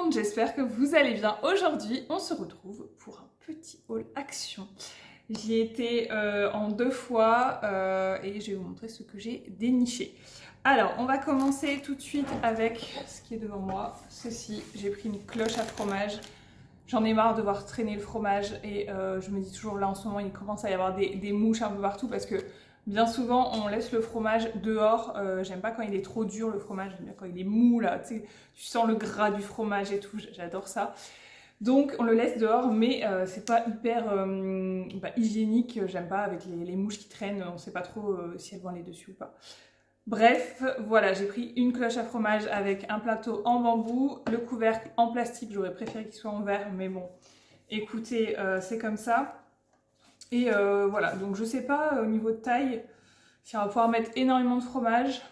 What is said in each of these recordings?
monde, j'espère que vous allez bien. Aujourd'hui, on se retrouve pour un petit haul action. J'y ai été en 2 fois et je vais vous montrer ce que j'ai déniché. Alors, on va commencer tout de suite avec ce qui est devant moi. Ceci, j'ai pris une cloche à fromage. J'en ai marre de voir traîner le fromage et je me dis toujours là en ce moment, il commence à y avoir des mouches un peu partout parce que bien souvent, on laisse le fromage dehors. J'aime pas quand il est trop dur, le fromage. J'aime bien quand il est mou, là. Tu sais, tu sens le gras du fromage et tout. J'adore ça. Donc, on le laisse dehors, mais c'est pas hyper hygiénique. J'aime pas avec les mouches qui traînent. On sait pas trop si elles vont aller dessus ou pas. Bref, voilà, j'ai pris une cloche à fromage avec un plateau en bambou. Le couvercle en plastique. J'aurais préféré qu'il soit en verre, mais bon. Écoutez, c'est comme ça. Et voilà, donc je sais pas au niveau de taille si on va pouvoir mettre énormément de fromage.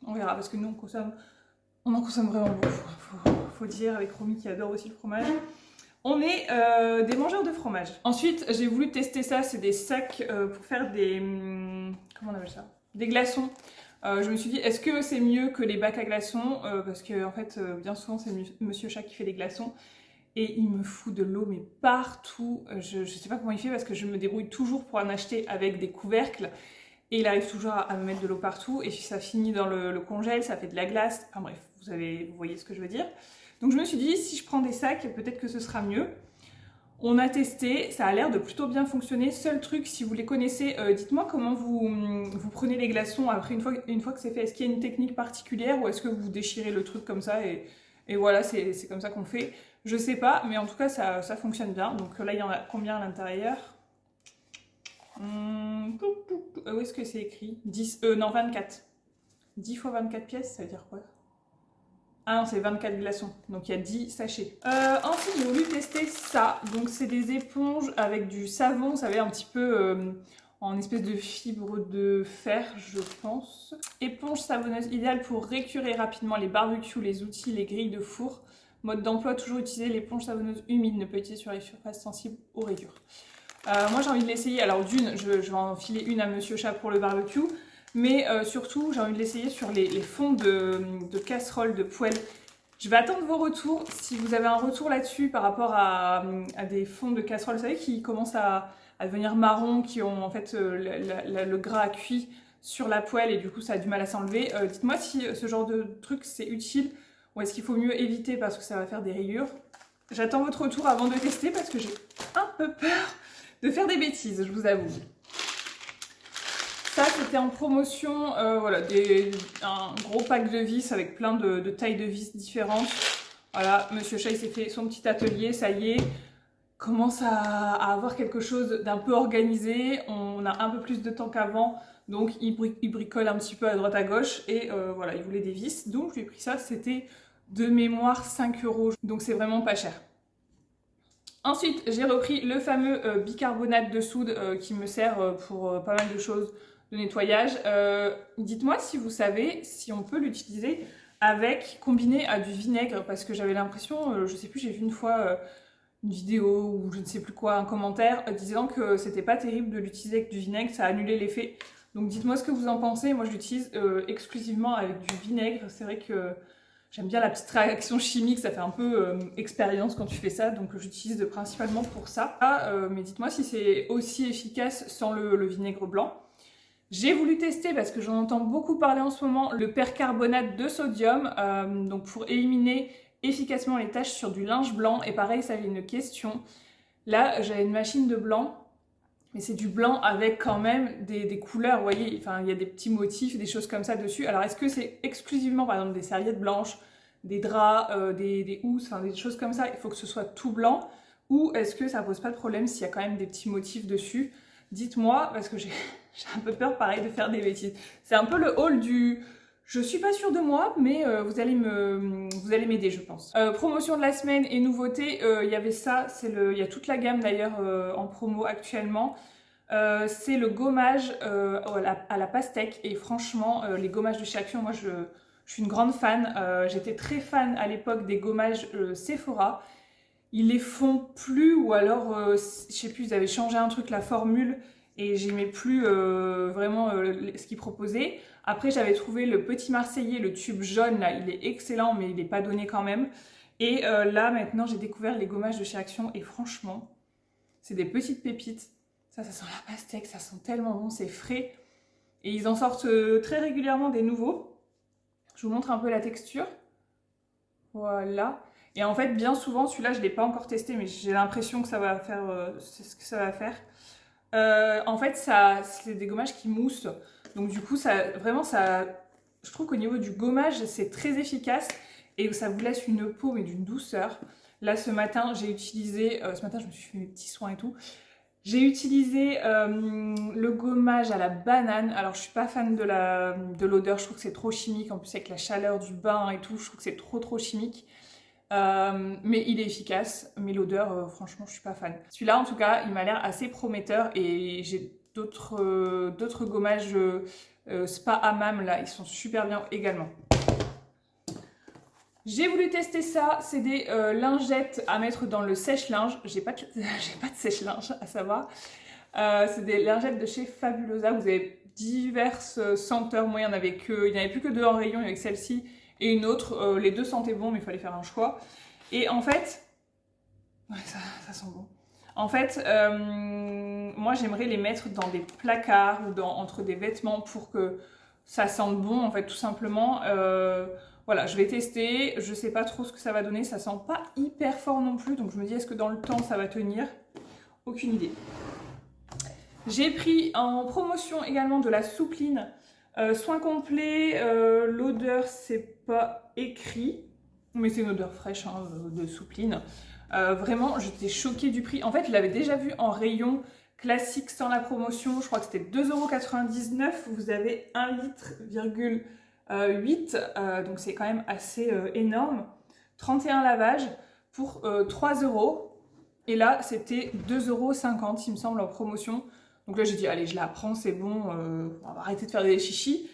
On verra parce que nous on en consomme vraiment beaucoup, faut dire, avec Romy qui adore aussi le fromage. On est des mangeurs de fromage. Ensuite, j'ai voulu tester ça, c'est des sacs pour faire des... comment on appelle ça? Des glaçons. Je me suis dit, est-ce que c'est mieux que les bacs à glaçons? Parce que en fait, bien souvent, c'est Monsieur Chat qui fait les glaçons. Et il me fout de l'eau, mais partout. Je sais pas comment il fait parce que je me débrouille toujours pour en acheter avec des couvercles. Et il arrive toujours à me mettre de l'eau partout. Et puis ça finit dans le congèle, ça fait de la glace. Enfin bref, vous voyez ce que je veux dire. Donc je me suis dit, si je prends des sacs, peut-être que ce sera mieux. On a testé, ça a l'air de plutôt bien fonctionner. Seul truc, si vous les connaissez, dites-moi comment vous prenez les glaçons après une fois que c'est fait. Est-ce qu'il y a une technique particulière ou est-ce que vous déchirez le truc comme ça et voilà, c'est comme ça qu'on fait. Je sais pas, mais en tout cas, ça fonctionne bien. Donc là, il y en a combien à l'intérieur? Où est-ce que c'est écrit? 10, non, 24. 10 fois 24 pièces, ça veut dire quoi? Ah non, c'est 24 glaçons. Donc il y a 10 sachets. Ensuite, j'ai voulu tester ça. Donc c'est des éponges avec du savon, vous savez, un petit peu en espèce de fibre de fer, je pense. Éponge savonneuse idéale pour récurer rapidement les barbecues, les outils, les grilles de four. Mode d'emploi, toujours utiliser l'éponge savonneuse humide, ne peut utiliser sur les surfaces sensibles aux rayures. Moi j'ai envie de l'essayer, alors d'une, je vais en filer une à Monsieur Chat pour le barbecue, mais surtout j'ai envie de l'essayer sur les fonds de casseroles, de poêles. Je vais attendre vos retours, si vous avez un retour là-dessus par rapport à des fonds de casseroles, vous savez, qui commencent à devenir marron, qui ont en fait le gras à cuit sur la poêle et du coup ça a du mal à s'enlever. Dites-moi si ce genre de truc c'est utile. Ou est-ce qu'il faut mieux éviter parce que ça va faire des rayures? J'attends votre retour avant de tester parce que j'ai un peu peur de faire des bêtises, je vous avoue. Ça, c'était en promotion, voilà, un gros pack de vis avec plein de tailles de vis différentes. Voilà, Monsieur Chat, il s'est fait son petit atelier, ça y est. Commence à avoir quelque chose d'un peu organisé. On a un peu plus de temps qu'avant. Donc il bricole un petit peu à droite à gauche et voilà, il voulait des vis. Donc je lui ai pris ça, c'était de mémoire 5 €. Donc c'est vraiment pas cher. Ensuite, j'ai repris le fameux bicarbonate de soude qui me sert pour pas mal de choses de nettoyage. Dites-moi si vous savez si on peut l'utiliser combiné à du vinaigre parce que j'avais l'impression, je sais plus, j'ai vu une fois une vidéo ou je ne sais plus quoi, un commentaire disant que c'était pas terrible de l'utiliser avec du vinaigre, ça annulait l'effet. Donc dites-moi ce que vous en pensez. Moi je l'utilise exclusivement avec du vinaigre. C'est vrai que j'aime bien la petite réaction chimique, ça fait un peu expérience quand tu fais ça, donc j'utilise principalement pour ça. Mais dites-moi si c'est aussi efficace sans le vinaigre blanc. J'ai voulu tester parce que j'en entends beaucoup parler en ce moment, le percarbonate de sodium, donc pour éliminer efficacement les taches sur du linge blanc. Et pareil, ça avait une question. Là, j'avais une machine de blanc. Mais c'est du blanc avec quand même des couleurs, vous voyez, enfin il y a des petits motifs, des choses comme ça dessus. Alors est-ce que c'est exclusivement par exemple des serviettes blanches, des draps, des housses, enfin des choses comme ça, il faut que ce soit tout blanc? Ou est-ce que ça pose pas de problème s'il y a quand même des petits motifs dessus? Dites-moi, parce que j'ai un peu peur pareil de faire des bêtises. C'est un peu le haul du... Je suis pas sûre de moi, mais vous allez m'aider, je pense. Promotion de la semaine et nouveauté, il y avait ça, il y a toute la gamme d'ailleurs en promo actuellement. C'est le gommage à la pastèque et franchement, les gommages de chez Action, moi je suis une grande fan. J'étais très fan à l'époque des gommages Sephora. Ils les font plus ou alors, je sais plus, ils avaient changé un truc, la formule, et j'aimais plus vraiment ce qu'ils proposaient. Après, j'avais trouvé le Petit Marseillais, le tube jaune, là, il est excellent, mais il n'est pas donné quand même. Et là, maintenant, j'ai découvert les gommages de chez Action et franchement, c'est des petites pépites. Ça sent la pastèque, ça sent tellement bon, c'est frais. Et ils en sortent très régulièrement des nouveaux. Je vous montre un peu la texture. Voilà. Et en fait, bien souvent, celui-là, je ne l'ai pas encore testé, mais j'ai l'impression que ça va faire, c'est ce que ça va faire. En fait, c'est des gommages qui moussent. Donc du coup, je trouve qu'au niveau du gommage, c'est très efficace et ça vous laisse une peau, mais d'une douceur. Là, ce matin, je me suis fait mes petits soins et tout. J'ai utilisé le gommage à la banane. Alors, je suis pas fan de l'odeur. Je trouve que c'est trop chimique. En plus, avec la chaleur du bain et tout, je trouve que c'est trop chimique. Mais il est efficace. Mais l'odeur, franchement, je suis pas fan. Celui-là, en tout cas, il m'a l'air assez prometteur. Et j'ai d'autres gommages Spa Hammam, là. Ils sont super bien également. J'ai voulu tester ça, c'est des lingettes à mettre dans le sèche-linge. J'ai pas de sèche-linge à savoir. C'est des lingettes de chez Fabulosa. Vous avez diverses senteurs. Moi, il n'y en avait plus que 2 en rayon. Il y avait celle-ci et une autre. Les 2 sentaient bon, mais il fallait faire un choix. Et en fait, ouais, ça sent bon. En fait, moi, j'aimerais les mettre dans des placards ou entre des vêtements pour que ça sente bon, en fait, tout simplement. Voilà, je vais tester, je sais pas trop ce que ça va donner, ça sent pas hyper fort non plus, donc je me dis est-ce que dans le temps ça va tenir? Aucune idée. J'ai pris en promotion également de la soupline, soin complet, l'odeur c'est pas écrit, mais c'est une odeur fraîche hein, de soupline. Vraiment, j'étais choquée du prix. En fait, je l'avais déjà vu en rayon classique sans la promotion, je crois que c'était 2,99 €, vous avez 1,8 litre, donc c'est quand même assez énorme. 31 lavages pour 3 €. Et là, c'était 2,50 € il me semble en promotion. Donc là, j'ai dit, allez, je la prends, c'est bon, on va arrêter de faire des chichis.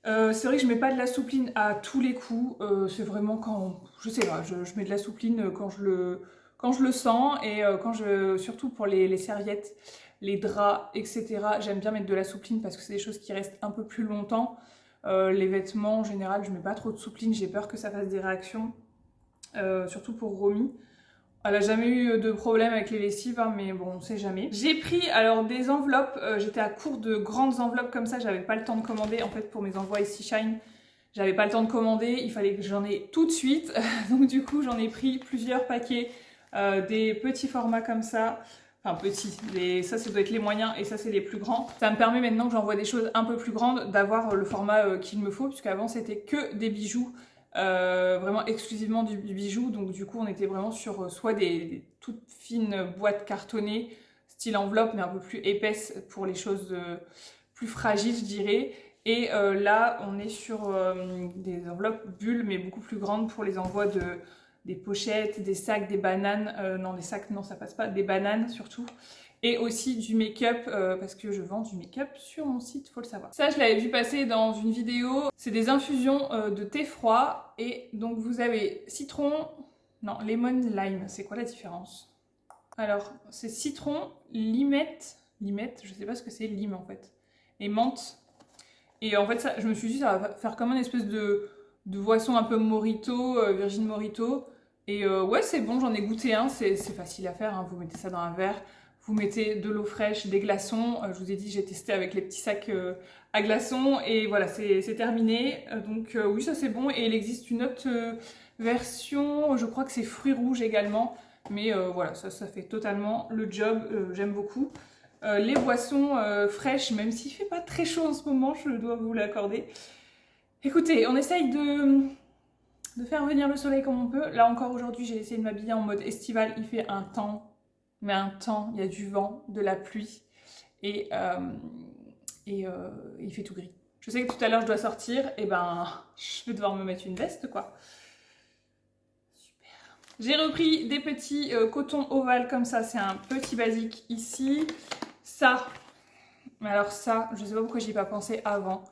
C'est vrai que je mets pas de la soupline à tous les coups. C'est vraiment quand, je sais pas, je mets de la soupline quand je le sens et surtout pour les serviettes, les draps, etc. J'aime bien mettre de la soupline parce que c'est des choses qui restent un peu plus longtemps. Les vêtements, en général, je mets pas trop de soupline, j'ai peur que ça fasse des réactions, surtout pour Romy. Elle a jamais eu de problème avec les lessives, hein, mais bon, on sait jamais. J'ai pris alors des enveloppes, j'étais à court de grandes enveloppes comme ça, j'avais pas le temps de commander. En fait, pour mes envois ici Shine, j'avais pas le temps de commander, il fallait que j'en ai tout de suite. Donc du coup, j'en ai pris plusieurs paquets, des petits formats comme ça. Enfin petits, ça doit être les moyens et ça c'est les plus grands. Ça me permet maintenant que j'envoie des choses un peu plus grandes d'avoir le format qu'il me faut, puisqu'avant c'était que des bijoux, vraiment exclusivement du bijou. Donc du coup on était vraiment sur soit des toutes fines boîtes cartonnées, style enveloppe mais un peu plus épaisse pour les choses plus fragiles je dirais. Et là on est sur des enveloppes bulles mais beaucoup plus grandes pour les envois des pochettes, des sacs, des bananes, non des sacs non ça passe pas, des bananes surtout, et aussi du make-up, parce que je vends du make-up sur mon site, faut le savoir. Ça je l'avais vu passer dans une vidéo, c'est des infusions de thé froid, et donc vous avez citron, non lemon lime, c'est quoi la différence? Alors c'est citron, limette, je sais pas ce que c'est, lime en fait, et menthe, et en fait ça, je me suis dit ça va faire comme une espèce de boisson un peu mojito, Virgin Mojito. Et ouais, c'est bon, j'en ai goûté un, c'est facile à faire, hein. Vous mettez ça dans un verre, vous mettez de l'eau fraîche, des glaçons. Je vous ai dit, j'ai testé avec les petits sacs à glaçons et voilà, c'est terminé. Donc oui, ça c'est bon. Et il existe une autre version, je crois que c'est fruits rouges également. Mais voilà, ça fait totalement le job, j'aime beaucoup. Les boissons fraîches, même s'il fait pas très chaud en ce moment, je dois vous l'accorder. Écoutez, on essaye de faire venir le soleil comme on peut. Là encore aujourd'hui, j'ai essayé de m'habiller en mode estival. Il fait un temps, mais un temps, il y a du vent, de la pluie et il fait tout gris. Je sais que tout à l'heure je dois sortir, et ben je vais devoir me mettre une veste quoi. Super. J'ai repris des petits cotons ovales comme ça, c'est un petit basique ici. Ça, mais alors ça, je sais pas pourquoi j'y ai pas pensé avant.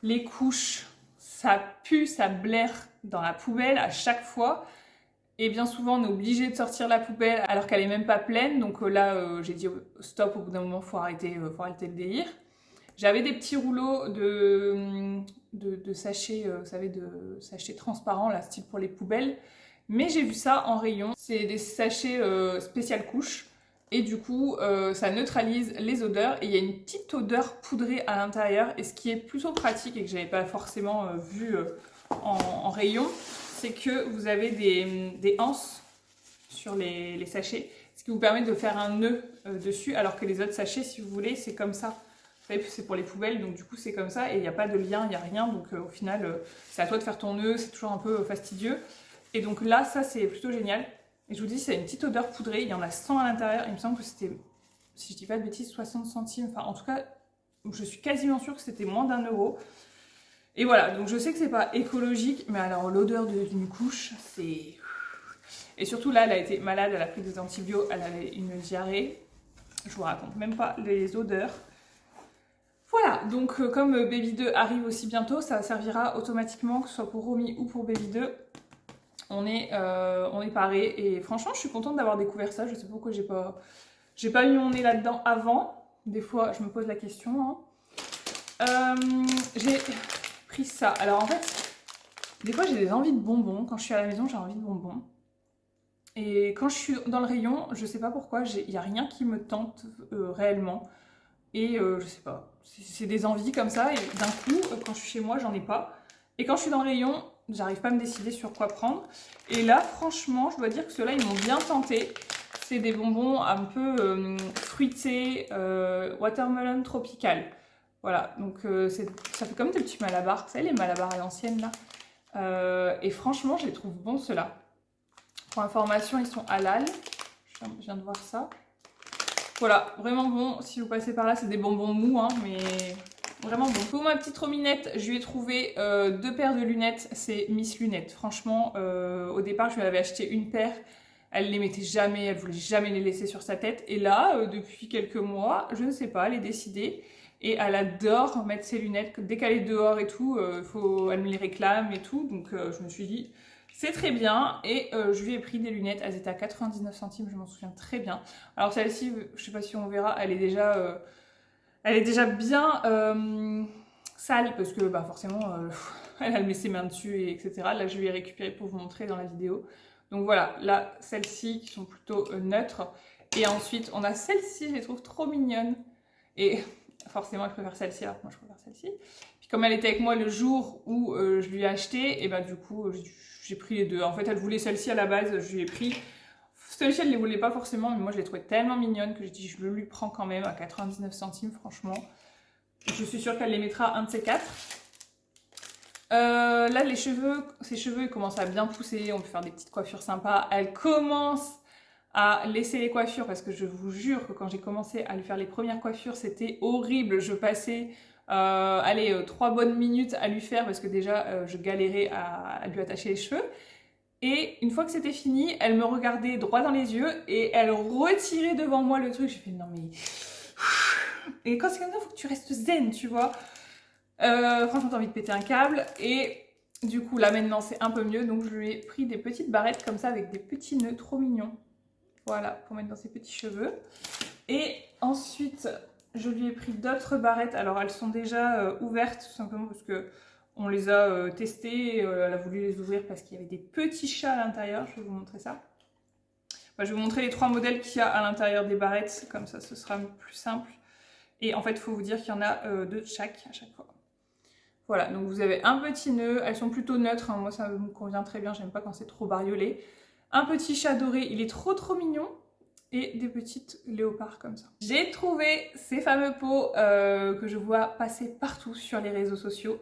Les couches, ça pue, ça blaire dans la poubelle à chaque fois. Et bien souvent, on est obligé de sortir la poubelle alors qu'elle est même pas pleine. Donc là, j'ai dit stop, au bout d'un moment, faut arrêter le délire. J'avais des petits rouleaux de sachets, vous savez, de sachets transparents, là, style pour les poubelles. Mais j'ai vu ça en rayon. C'est des sachets spécial couche. Et du coup, ça neutralise les odeurs. Et il y a une petite odeur poudrée à l'intérieur. Et ce qui est plutôt pratique et que j'avais pas forcément vu en rayon, c'est que vous avez des anses sur les sachets. Ce qui vous permet de faire un nœud dessus. Alors que les autres sachets, si vous voulez, c'est comme ça. Vous savez, c'est pour les poubelles, donc du coup c'est comme ça et il n'y a pas de lien, il n'y a rien, donc au final c'est à toi de faire ton nœud, c'est toujours un peu fastidieux. Et donc là, ça c'est plutôt génial. Et je vous dis, c'est une petite odeur poudrée, il y en a 100 à l'intérieur, il me semble que c'était, si je dis pas de bêtises, 60 centimes, enfin en tout cas, je suis quasiment sûre que c'était moins d'1 €. Et voilà, donc je sais que c'est pas écologique, mais alors l'odeur d'une couche, c'est... Et surtout là, elle a été malade, elle a pris des antibiotiques, elle avait une diarrhée, je vous raconte même pas les odeurs. Voilà, donc comme Baby 2 arrive aussi bientôt, ça servira automatiquement, que ce soit pour Romy ou pour Baby 2. On est parés et franchement, je suis contente d'avoir découvert ça. Je sais pas pourquoi j'ai pas mis mon nez là-dedans avant. Des fois, je me pose la question. Hein. J'ai pris ça. Alors en fait, des fois, j'ai des envies de bonbons. Quand je suis à la maison, j'ai envie de bonbons. Et quand je suis dans le rayon, je sais pas pourquoi, il n'y a rien qui me tente réellement. Et je sais pas, c'est des envies comme ça, et d'un coup, quand je suis chez moi, j'en ai pas. Et quand je suis dans le rayon, j'arrive pas à me décider sur quoi prendre. Et là, franchement, je dois dire que ceux-là, ils m'ont bien tenté. C'est des bonbons un peu fruités, watermelon tropical. Voilà, donc ça fait comme des petits malabars, vous savez, les malabars à l'ancienne là. Et franchement, je les trouve bons ceux-là. Pour information, ils sont halal. Je viens de voir ça. Voilà, vraiment bon, si vous passez par là, c'est des bonbons mous, hein, mais vraiment bon. Pour ma petite Rominette, je lui ai trouvé 2 paires de lunettes, c'est Miss Lunettes. Franchement, au départ, je lui avais acheté une paire, elle les mettait jamais, elle voulait jamais les laisser sur sa tête. Et là, depuis quelques mois, je ne sais pas, elle est décidée. Et elle adore mettre ses lunettes, dès qu'elle est dehors et tout, elle me les réclame et tout. Donc je me suis dit... C'est très bien et je lui ai pris des lunettes, elles étaient à 99 centimes, je m'en souviens très bien. Alors celle-ci, je sais pas si on verra, elle est déjà bien sale parce que bah, forcément elle met ses mains dessus et etc. Là je lui ai récupéré pour vous montrer dans la vidéo. Donc voilà, là celles-ci qui sont plutôt neutres. Et ensuite on a celle-ci, je les trouve trop mignonnes. Et forcément je préfère celle-ci, alors que moi je préfère celle-ci. Puis comme elle était avec moi le jour où je lui ai acheté, et bah du coup j'ai pris les deux. En fait, elle voulait celle-ci à la base, je lui ai pris. Celle-ci, elle ne les voulait pas forcément, mais moi, je l'ai trouvée tellement mignonne que j'ai dit, je le lui prends quand même à 99 centimes, franchement. Je suis sûre qu'elle les mettra un de ces 4. Là, ses cheveux, ils commencent à bien pousser. On peut faire des petites coiffures sympas. Elle commence à laisser les coiffures parce que je vous jure que quand j'ai commencé à lui faire les premières coiffures, c'était horrible. Je passais... 3 bonnes minutes à lui faire parce que déjà je galérais à lui attacher les cheveux. Et une fois que c'était fini, elle me regardait droit dans les yeux et elle retirait devant moi le truc. J'ai fait non mais... Et quand c'est comme ça, il faut que tu restes zen, tu vois. Franchement, t'as envie de péter un câble. Et du coup, là maintenant, c'est un peu mieux. Donc je lui ai pris des petites barrettes comme ça avec des petits nœuds trop mignons. Voilà, pour mettre dans ses petits cheveux. Et ensuite... je lui ai pris d'autres barrettes. Alors, elles sont déjà ouvertes, tout simplement parce que on les a testées. Elle a voulu les ouvrir parce qu'il y avait des petits chats à l'intérieur. Je vais vous montrer ça. Je vais vous montrer les 3 modèles qu'il y a à l'intérieur des barrettes. Comme ça, ce sera plus simple. Et en fait, il faut vous dire qu'il y en a 2 de chaque à chaque fois. Voilà, donc vous avez un petit nœud. Elles sont plutôt neutres. Hein. Moi, ça me convient très bien. J'aime pas quand c'est trop bariolé. Un petit chat doré. Il est trop mignon. Et des petites léopards comme ça. J'ai trouvé ces fameux pots que je vois passer partout sur les réseaux sociaux.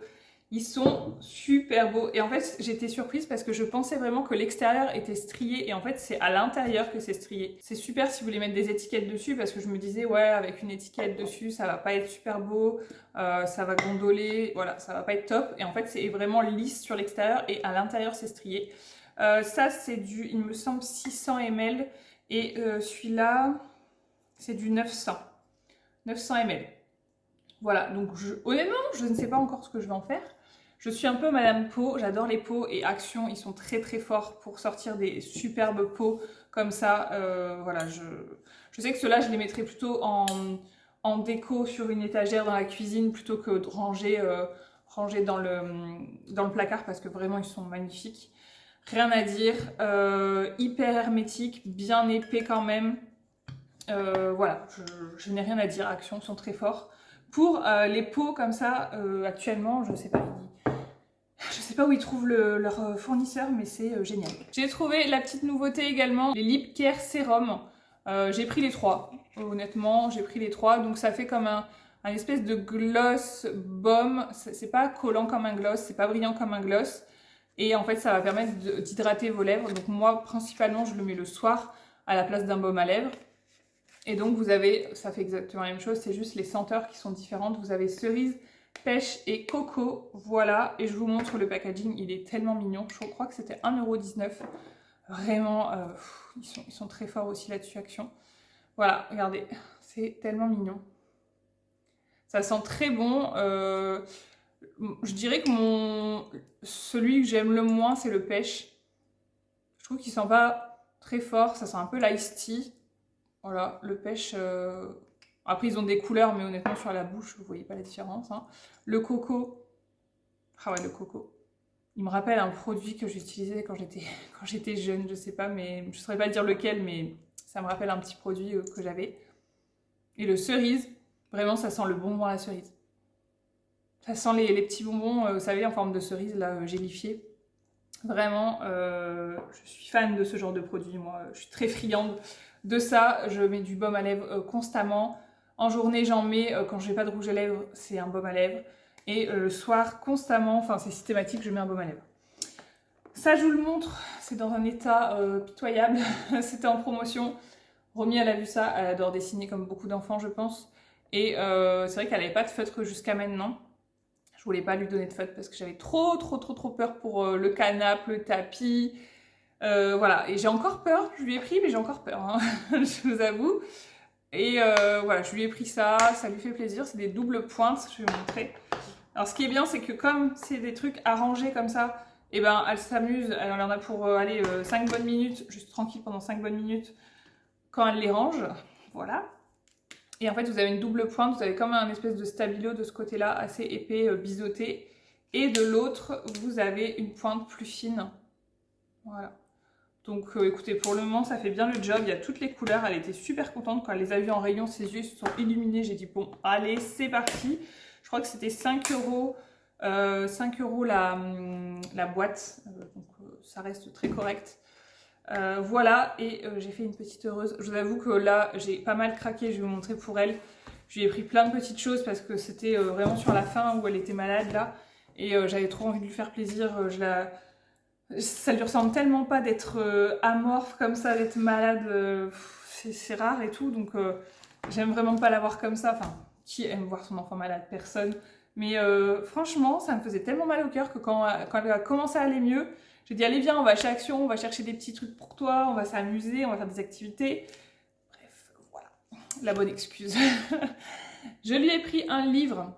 Ils sont super beaux. Et en fait, j'étais surprise parce que je pensais vraiment que l'extérieur était strié. Et en fait, c'est à l'intérieur que c'est strié. C'est super si vous voulez mettre des étiquettes dessus parce que je me disais, ouais, avec une étiquette dessus, ça va pas être super beau. Ça va gondoler. Voilà, ça va pas être top. Et en fait, c'est vraiment lisse sur l'extérieur et à l'intérieur, c'est strié. Ça, c'est du, il me semble, 600 ml. Et celui-là, c'est du 900 ml. Voilà, donc honnêtement, je ne sais pas encore ce que je vais en faire. Je suis un peu Madame Pot, j'adore les pots et Action, ils sont très forts pour sortir des superbes pots comme ça. Voilà, je sais que ceux-là, je les mettrais plutôt en déco sur une étagère dans la cuisine plutôt que de ranger dans le placard parce que vraiment, ils sont magnifiques. Rien à dire, hyper hermétique, bien épais quand même. Voilà, je n'ai rien à dire, Action sont très forts. Pour les pots comme ça, actuellement, je sais pas, je sais pas où ils trouvent leur fournisseur, mais c'est génial. J'ai trouvé la petite nouveauté également, les Lip Care Sérum. J'ai pris les 3, honnêtement, j'ai pris les 3. Donc ça fait comme un espèce de gloss baume. C'est pas collant comme un gloss, c'est pas brillant comme un gloss. Et en fait, ça va permettre d'hydrater vos lèvres. Donc moi, principalement, je le mets le soir à la place d'un baume à lèvres. Et donc vous avez, ça fait exactement la même chose, c'est juste les senteurs qui sont différentes. Vous avez cerise, pêche et coco, voilà. Et je vous montre le packaging, il est tellement mignon. Je crois que c'était 1,19 €. Vraiment, ils sont très forts aussi là-dessus, Action. Voilà, regardez, c'est tellement mignon. Ça sent très bon. Je dirais que celui que j'aime le moins, c'est le pêche. Je trouve qu'il sent pas très fort, ça sent un peu l'ice tea. Voilà, le pêche. Après, ils ont des couleurs, mais honnêtement, sur la bouche, vous voyez pas la différence. Hein. Le coco. Ah ouais, le coco. Il me rappelle un produit que j'utilisais quand j'étais jeune, je sais pas, mais je saurais pas dire lequel, mais ça me rappelle un petit produit que j'avais. Et le cerise, vraiment, ça sent le bonbon à la cerise. Ça sent les petits bonbons, vous savez, en forme de cerise, là, gélifiés. Vraiment, je suis fan de ce genre de produit, moi. Je suis très friande de ça. Je mets du baume à lèvres constamment. En journée, j'en mets. Quand j'ai pas de rouge à lèvres, c'est un baume à lèvres. Et le soir, constamment, enfin c'est systématique, je mets un baume à lèvres. Ça, je vous le montre. C'est dans un état pitoyable. C'était en promotion. Romy, elle a vu ça. Elle adore dessiner comme beaucoup d'enfants, je pense. Et c'est vrai qu'elle n'avait pas de feutre jusqu'à maintenant. Je voulais pas lui donner de feutre parce que j'avais trop peur pour le canapé, le tapis. Voilà, et j'ai encore peur, je lui ai pris, mais j'ai encore peur, hein. Je vous avoue. Et voilà, je lui ai pris ça, ça lui fait plaisir, c'est des doubles pointes, je vais vous montrer. Alors ce qui est bien, c'est que comme c'est des trucs arrangés comme ça, et ben elle s'amuse, elle en a pour 5 bonnes minutes, juste tranquille pendant 5 bonnes minutes, quand elle les range, voilà. Et en fait, vous avez une double pointe, vous avez comme un espèce de stabilo de ce côté-là, assez épais, biseauté. Et de l'autre, vous avez une pointe plus fine. Voilà. Donc écoutez, pour le moment, ça fait bien le job. Il y a toutes les couleurs. Elle était super contente quand elle les a vues en rayon. Ses yeux se sont illuminés. J'ai dit, bon, allez, c'est parti. Je crois que c'était 5 €. 5 € la boîte. Donc ça reste très correct. Voilà, et j'ai fait une petite heureuse. Je vous avoue que là, j'ai pas mal craqué, je vais vous montrer pour elle. Je lui ai pris plein de petites choses parce que c'était vraiment sur la fin où elle était malade là. Et j'avais trop envie de lui faire plaisir. Ça lui ressemble tellement pas d'être amorphe comme ça, d'être malade. C'est rare et tout, donc j'aime vraiment pas la voir comme ça. Enfin, qui aime voir son enfant malade? Personne. Mais franchement, ça me faisait tellement mal au cœur que quand elle a commencé à aller mieux, j'ai dit allez viens, on va chez Action, on va chercher des petits trucs pour toi, on va s'amuser, on va faire des activités. Bref, voilà, la bonne excuse. Je lui ai pris un livre.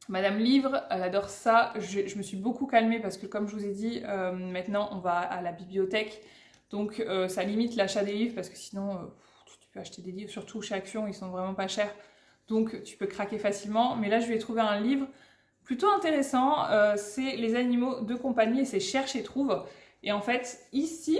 Madame Livre, elle adore ça. Je me suis beaucoup calmée parce que comme je vous ai dit, maintenant on va à la bibliothèque. Donc ça limite l'achat des livres parce que sinon tu peux acheter des livres, surtout chez Action, ils sont vraiment pas chers. Donc tu peux craquer facilement. Mais là je lui ai trouvé un livre plutôt intéressant, c'est les animaux de compagnie et c'est Cherche et Trouve. Et en fait, ici,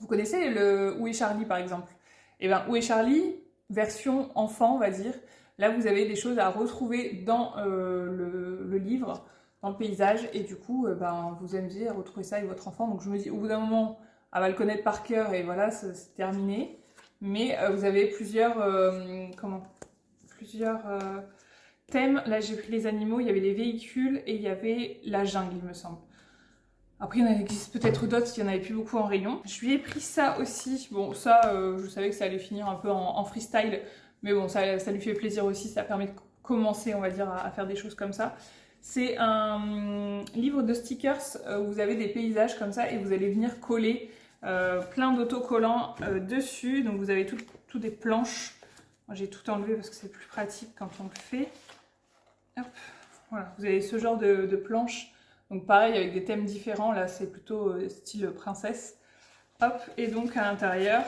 vous connaissez le Où est Charlie par exemple? Et bien, Où est Charlie, version enfant, on va dire. Là, vous avez des choses à retrouver dans le livre, dans le paysage. Et du coup, vous aimez à retrouver ça avec votre enfant. Donc je me dis, au bout d'un moment, elle va le connaître par cœur et voilà, c'est terminé. Mais vous avez plusieurs thèmes. Là, j'ai pris les animaux, il y avait les véhicules et il y avait la jungle, il me semble. Après, il en existe peut-être d'autres, il n'y en avait plus beaucoup en rayon. Je lui ai pris ça aussi. Bon, ça, je savais que ça allait finir un peu en freestyle. Mais bon, ça lui fait plaisir aussi. Ça permet de commencer, on va dire, à faire des choses comme ça. C'est un livre de stickers où vous avez des paysages comme ça et vous allez venir coller plein d'autocollants dessus. Donc, vous avez tout des planches. Moi, j'ai tout enlevé parce que c'est plus pratique quand on le fait. Hop, voilà, vous avez ce genre de planches. Donc pareil, avec des thèmes différents. Là, c'est plutôt style princesse. Hop, et donc à l'intérieur,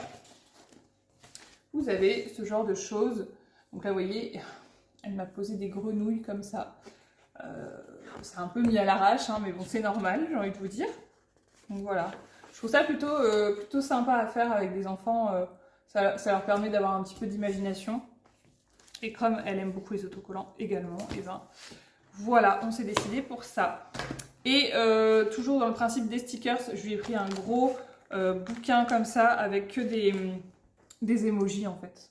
vous avez ce genre de choses. Donc là, vous voyez, elle m'a posé des grenouilles comme ça. C'est un peu mis à l'arrache, hein, mais bon, c'est normal, j'ai envie de vous dire. Donc voilà, je trouve ça plutôt sympa à faire avec des enfants, ça leur permet d'avoir un petit peu d'imagination. Et comme elle aime beaucoup les autocollants également, et ben voilà, on s'est décidé pour ça. Et toujours dans le principe des stickers, je lui ai pris un gros bouquin comme ça avec que des emojis en fait.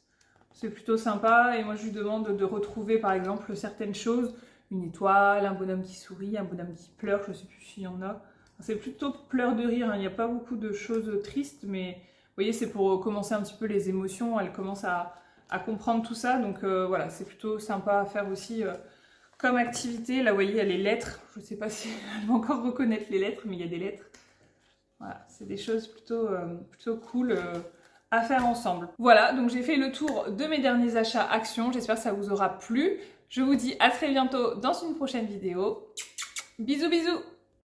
C'est plutôt sympa et moi je lui demande de retrouver par exemple certaines choses, une étoile, un bonhomme qui sourit, un bonhomme qui pleure, je sais plus s'il y en a. C'est plutôt pleurs de rire, hein. Il n'y a pas beaucoup de choses tristes, mais vous voyez c'est pour commencer un petit peu les émotions, elle commence à comprendre tout ça, donc voilà, c'est plutôt sympa à faire aussi comme activité. Là vous voyez il y a les lettres, je ne sais pas si elle va encore reconnaître les lettres, mais il y a des lettres. Voilà, c'est des choses plutôt cool à faire ensemble. Voilà, donc j'ai fait le tour de mes derniers achats Action, j'espère que ça vous aura plu. Je vous dis à très bientôt dans une prochaine vidéo. Bisous bisous.